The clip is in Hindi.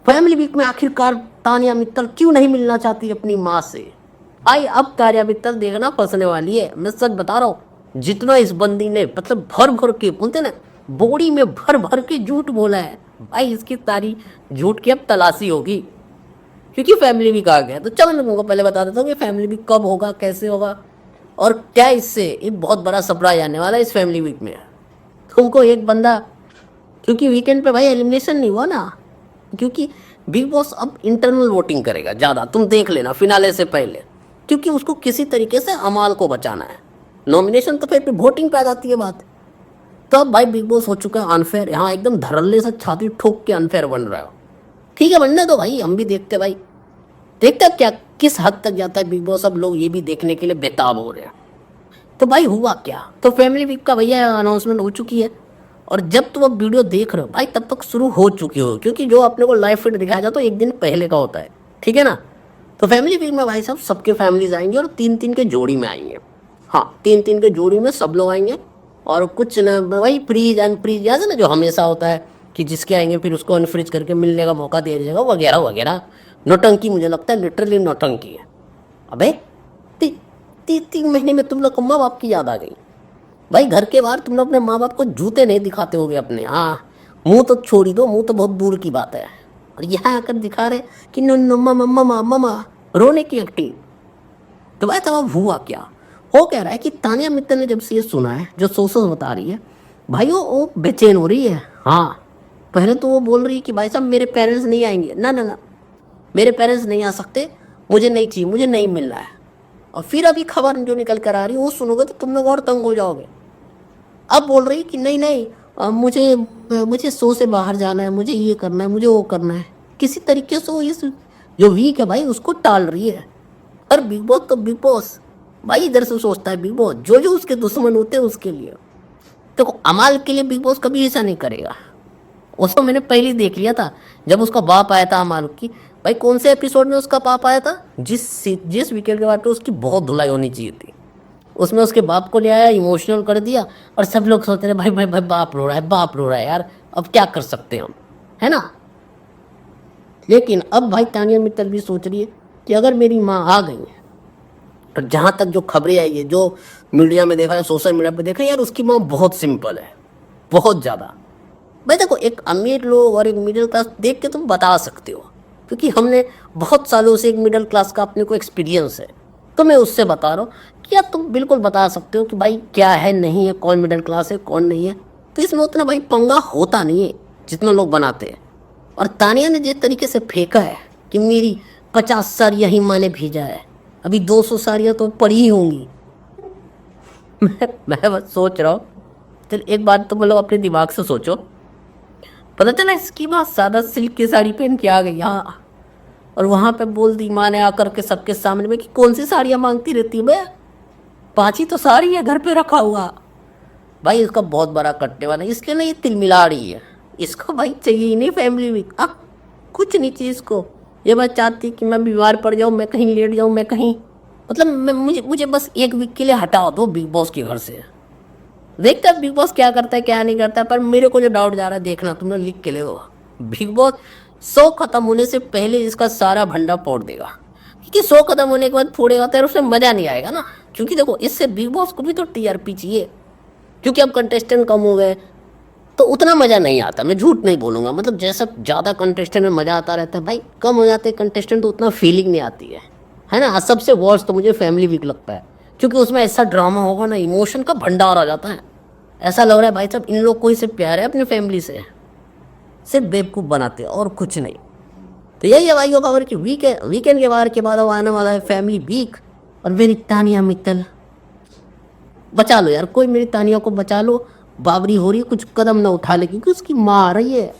फैमिली वीक में आखिरकार तानिया मित्तल क्यों नहीं मिलना चाहती अपनी माँ से? भाई अब तानिया मित्तल देखना फंसने वाली है, मैं सच बता रहा हूँ। जितना इस बंदी ने मतलब भर भर के बोलते ना, बोड़ी में भर भर के झूठ बोला है भाई, इसकी सारी झूठ की अब तलाशी होगी। क्योंकि फैमिली वीक आ गया, तो चलो मैं तुमको पहले बता देता हूँ कि फैमिली वीक कब होगा, कैसे होगा, और क्या इससे एक बहुत बड़ा सरप्राइज आने वाला है इस फैमिली वीक में। तुमको एक बंदा, क्योंकि वीकेंड पे भाई एलिमिनेशन नहीं हुआ ना, क्योंकि बिग बॉस अब इंटरनल वोटिंग करेगा ज़्यादा, तुम देख लेना फिनाले से पहले, क्योंकि उसको किसी तरीके से अमाल को बचाना है। नॉमिनेशन तो फिर वोटिंग पे आ जाती है बात। तो अब भाई बिग बॉस हो चुका है अनफेयर, यहाँ एकदम धड़ल्ले से छाती ठोक के अनफेयर बन रहा है। ठीक है बनने दो भाई, हम भी देखते भाई, देखते अब क्या किस हद तक जाता है बिग बॉस। अब लोग ये भी देखने के लिए बेताब हो रहे हैं। तो भाई हुआ क्या, तो फैमिली वीक का भैया अनाउंसमेंट हो चुकी है, और जब तुम अब वीडियो देख रहे हो भाई तब तक शुरू हो चुकी हो, क्योंकि जो अपने को लाइव फीड दिखाया जाता है तो एक दिन पहले का होता है, ठीक है ना। तो फैमिली वीक में भाई साहब सबके फैमिलीज आएंगे और 3-3 के जोड़ी में आएंगे। हाँ 3-3 के जोड़ी में सब लोग आएंगे, और कुछ न वही फ्रीज अनफ्रीज याद है ना, जो हमेशा होता है कि जिसके आएंगे फिर उसको अनफ्रीज करके मिलने का मौका दिया जाएगा वगैरह वगैरह। नौटंकी, मुझे लगता है लिटरली नौटंकी है। अबे 3 महीने में तुम लोग को माँ बाप की याद आ गई भाई। घर के बाहर तुम लोग अपने माँ बाप को जूते नहीं दिखाते होगे अपने, हाँ मुंह तो छोड़ ही दो, मुंह तो बहुत दूर की बात है। और यहाँ आकर दिखा रहे कि मम्मा मम्मा मम्मा, रोने की एक्टिंग। तो भाई तब अब हुआ क्या, हो कह रहा है कि तानिया मित्तल ने जब से ये सुना है, जो सोर्सेस बता रही है भाई, वो बेचैन हो रही है। हाँ पहले तो वो बोल रही है कि भाई साहब मेरे पेरेंट्स नहीं आएंगे, ना ना ना मेरे पेरेंट्स नहीं आ सकते, मुझे नहीं चाहिए, मुझे नहीं मिल रहा है। और फिर अभी खबर जो निकल कर आ रही है वो सुनोगे तो तुम लोग और तंग हो जाओगे। अब बोल रही कि नहीं नहीं मुझे शो से बाहर जाना है, मुझे ये करना है, मुझे वो करना है। किसी तरीके से वो इस जो वीक है भाई उसको टाल रही है। और बिग बॉस तो बिग बॉस भाई इधर से सोचता है बिग बॉस, जो जो उसके दुश्मन होते हैं उसके लिए। देखो अमाल के लिए बिग बॉस कभी ऐसा नहीं करेगा। उसको मैंने पहले ही देख लिया था जब उसका बाप आया था अमाल की। भाई कौन से एपिसोड में उसका बाप आया था, जिस वीकेंड के बाद पे उसकी बहुत धुलाई होनी चाहिए थी, उसमें उसके बाप को ले आया, इमोशनल कर दिया, और सब लोग सोचते रहे भाई भाई भाई बाप रो रहा है, बाप रो रहा है यार, अब क्या कर सकते हैं हम, है ना। लेकिन अब भाई तानिया मित्तल भी सोच रही है कि अगर मेरी माँ आ गई, तो जहाँ तक जो खबरें आई है, जो मीडिया में देखा है, सोशल मीडिया पे देखा है, यार उसकी माँ बहुत सिंपल है, बहुत ज़्यादा। भाई देखो एक अमीर लोग और एक मिडिल क्लास देख के तुम बता सकते हो, क्योंकि हमने बहुत सालों से एक मिडिल क्लास का अपने को एक्सपीरियंस है, तो मैं उससे बता रहा हूँ कि यार तुम बिल्कुल बता सकते हो कि भाई क्या है नहीं है, कौन मिडिल क्लास है कौन नहीं है। तो इसमें उतना भाई पंगा होता नहीं है जितना लोग बनाते हैं। और तानिया ने जिस तरीके से फेंका है कि मेरी 50 साड़ियाँ ही माँ ने भेजा है, अभी 200 साड़ियाँ तो पड़ी ही होंगी। मैं बस सोच रहा हूँ, चल एक बात तो मतलब अपने दिमाग से सोचो, पता चला इसकी माँ सादा सिल्क की साड़ी पहन के आ गई हाँ, और वहाँ पे बोल दी माँ ने आकर के सबके सामने में कि कौन सी साड़ियाँ मांगती रहती है बे, 5 ही तो साड़ी है घर पे रखा हुआ। भाई इसका बहुत बड़ा कटने वाला है, इसके लिए ये तिलमिला रही है, इसको भाई चाहिए ही नहीं फैमिली वीक, अब कुछ नहीं चाहिए इसको। ये बात चाहती कि मैं बीमार पड़ जाऊँ, मैं कहीं लेट जाऊँ, मैं कहीं मतलब मुझे बस एक वीक के लिए हटा दो बिग बॉस के घर से। देखते हैं बिग बॉस क्या करता है क्या नहीं करता है, पर मेरे को जो डाउट जा रहा है देखना तुम लोग लिख के ले दो, बिग बॉस शो खत्म होने से पहले इसका सारा भंडा फोड़ देगा, क्योंकि शो खत्म होने के बाद फोड़ेगा तो उसमें मज़ा नहीं आएगा ना। क्योंकि देखो इससे बिग बॉस को भी तो टीआरपी चाहिए, क्योंकि अब कंटेस्टेंट कम हो गए तो उतना मज़ा नहीं आता, मैं झूठ नहीं बोलूँगा, मतलब जैसा ज़्यादा कंटेस्टेंट में मज़ा आता रहता है भाई, कम हो जाते हैं कंटेस्टेंट तो उतना फीलिंग नहीं आती है ना। सबसे वर्स्ट तो मुझे फैमिली वीक लगता है, क्योंकि उसमें ऐसा ड्रामा होगा ना, इमोशन का भंडार आ जाता है, ऐसा लग रहा है भाई साहब इन लोग को ही सिर्फ प्यार है अपनी फैमिली से, सिर्फ बेवकूफ़ बनाते हैं और कुछ नहीं। तो यही है भाइयों खबर कि वीकेंड के बाहर के बाद आने वाला है फैमिली वीक, और मेरी तानिया मित्तल बचा लो यार, कोई मेरी तानिया को बचा लो, बाबरी हो रही है, कुछ कदम ना उठा ले क्योंकि उसकी माँ आ रही है।